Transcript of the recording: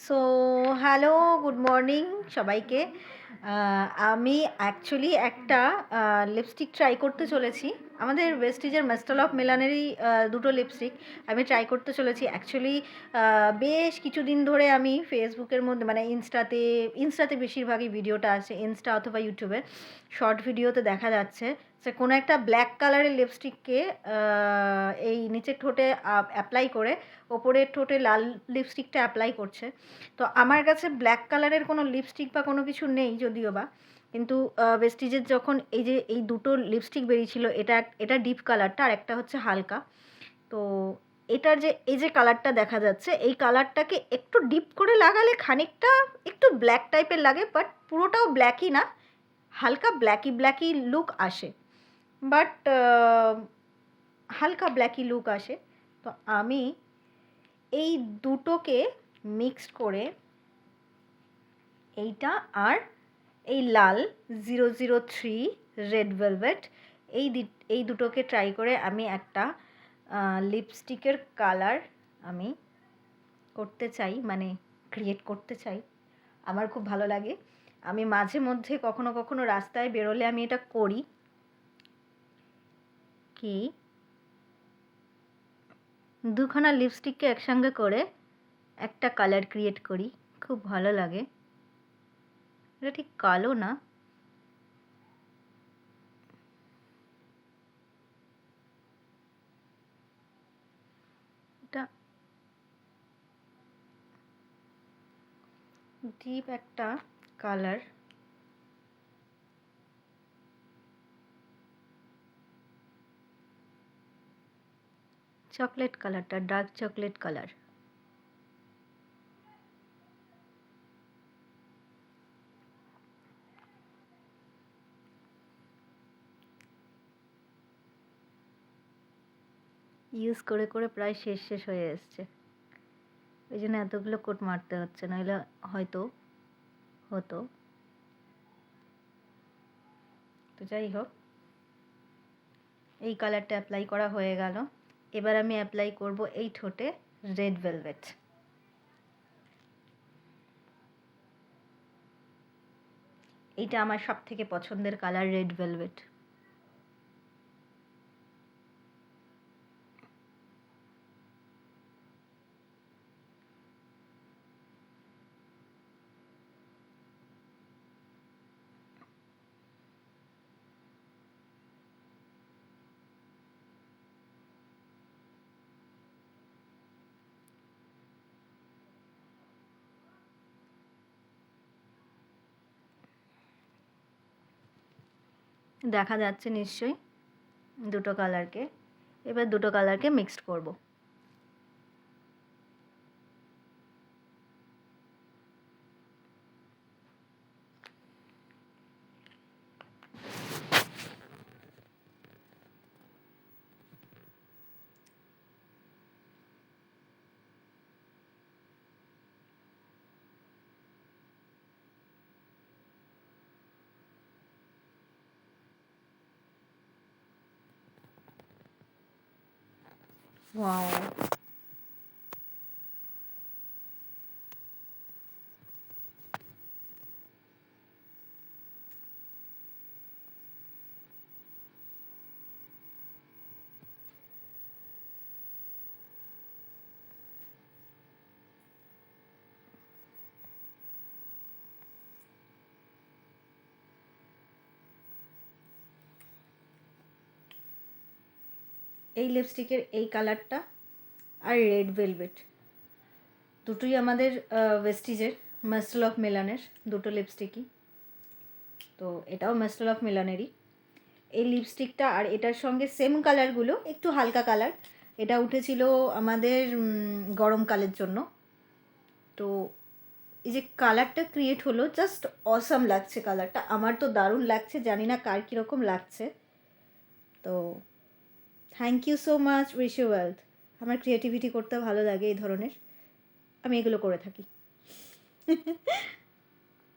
So hello, good morning সবাইকে। আমি actually একটা লিপস্টিক ট্রাই করতে চলেছি। আমাদের ওয়েস্টিজের মাস্টার অফ মিলানেরই দুটো লিপস্টিক আমি ট্রাই করতে চলেছি। অ্যাকচুয়ালি বেশ কিছুদিন ধরে আমি ফেসবুকের মধ্যে মানে ইনস্টাতে বেশিরভাগই ভিডিওটা আছে, ইনস্টা অথবা ইউটিউবে শর্ট ভিডিওতে দেখা যাচ্ছে যে কোনো একটা ব্ল্যাক কালারের লিপস্টিককে এই নিচের ঠোঁটে অ্যাপ্লাই করে ওপরের ঠোঁটে লাল লিপস্টিকটা অ্যাপ্লাই করছে। তো আমার কাছে ব্ল্যাক কালারের কোনো লিপস্টিক বা কোনো কিছু নেই যদিও বা, কিন্তু ভেস্টিজের যখন এই দুটো লিপস্টিক বেরিয়েছিল, এটা ডিপ কালারটা আর একটা হচ্ছে হালকা। তো এটার এই যে কালারটা দেখা যাচ্ছে, এই কালারটাকে একটু ডিপ করে লাগালে খানিকটা একটু ব্ল্যাক টাইপের লাগে, বাট পুরোটাও ব্ল্যাকই না, হালকা ব্ল্যাকি লুক আসে, বাট হালকা ব্ল্যাকি লুক আসে। তো আমি এই দুটোকে মিক্সড করে এইটা আর এই লাল 003 রেড ভেলভেট এই দুটোকে ট্রাই করে আমি একটা লিপস্টিকের কালার আমি করতে চাই, মানে ক্রিয়েট করতে চাই। আমার খুব ভালো লাগে, আমি মাঝে মধ্যে কখনো কখনো রাস্তায় বেরোলে আমি এটা করি। কি দুখানা লিপস্টিককে একসঙ্গে করে একটা কালার ক্রিয়েট করি, খুব ভালো লাগে। এটা ঠিক কালো না, এটা ডিপ একটা কালার। চকলেট কালারটা ডার্ক চকলেট কালার। ইউজ করে করে প্রায় শেষ হয়ে এসছে, ওই জন্য এতগুলো কোট মারতে হচ্ছে, নইলে হয়তো হতো। তো যাই হোক, এই কালারটা অ্যাপ্লাই করা হয়ে গেল। এবার আমি অ্যাপ্লাই করব এই ঠোঁটে রেড ভেলভেট। এইটা আমার সব থেকে পছন্দের কালার, রেড ভেলভেট। দেখা যাচ্ছে নিশ্চয়ই দুটো কালারকে। এবার দুটো কালারকে মিক্সড করব। ওয়াও, এই লিপস্টিকের এই কালারটা আর রেড ভেলভেট দুটোই আমাদের ওয়েস্টিজের মাস্টার অফ মিলানের দুটো লিপস্টিকই। তো এটাও মাস্টার অফ মিলানেরই। এই লিপস্টিকটা আর এটার সঙ্গে সেম কালারগুলো, একটু হালকা কালার, এটা উঠেছিল আমাদের গরমকালের জন্য। তো এই যে কালারটা ক্রিয়েট হলো, জাস্ট অসাম লাগছে কালারটা, আমার তো দারুণ লাগছে, জানি না কার কীরকম লাগছে। তো thank you so much, wish you wealth. আমার ক্রিয়েটিভিটি করতে ভালো লাগে এই ধরনের, আমি এগুলো করে থাকি।